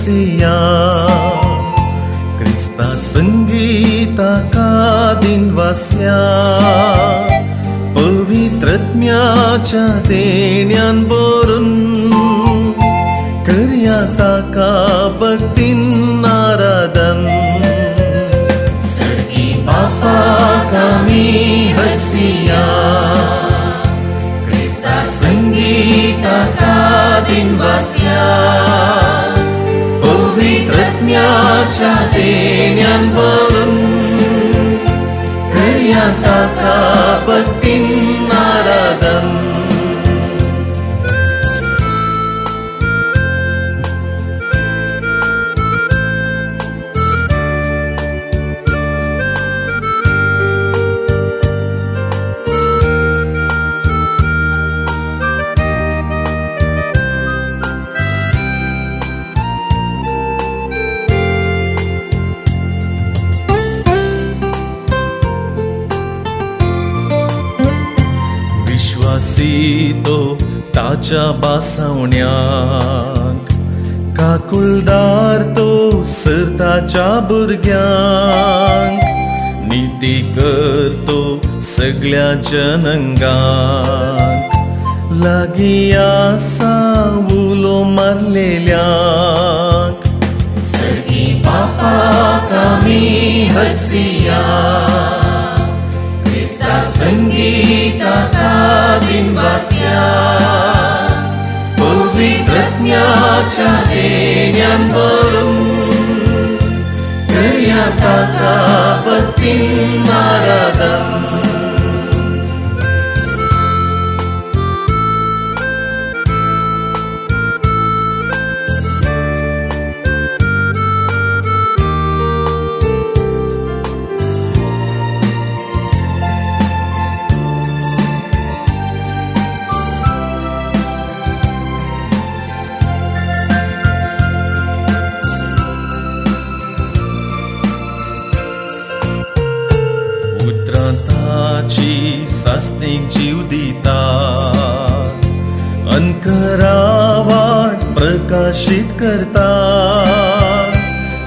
हसिया क्रिस्ता संगीताका दिनवास्या पवित्रत्म्याच्या देण्यान भरून कर्या ताका भक्तीन आराधन सर्गी बापाक आमी हसिया क्रिस्ता संगीताका दिनवास्या पवित्रत्म्याच्या देण्यान भरून कर्या ताका भक्तीन आराधन विश्वासितो ताच्या बासवण्याक काकुळदार तो सर्ताच्या भुरग्यांक नीती करतो सगळ्या जनांगांक लागीं आसा उलो मारलेल्यांक सर्गी बापाक आमी हसिया क्रिस्ता संगीताका दिनवास्या पवित्रत्म्याच्या देण्यान भरून कर्या ताका भक्तीन आराधन ताची सासणेक जीव दिता अंकरावाट प्रकाशित करता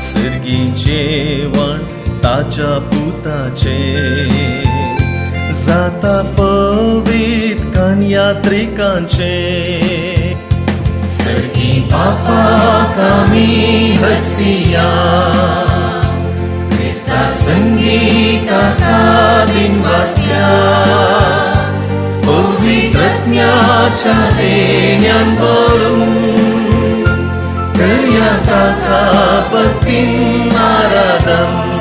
सर्गी जेवण ताच्या पुताचे जाता पवित्र कान्यात्रिकांचे सर्गी बापाक आमी हसिया क्रिस्ता संगीताका दिनवास्या पवित्रत्म्याच्या देण्यान भरून कर्या ताका भक्तीन आराधन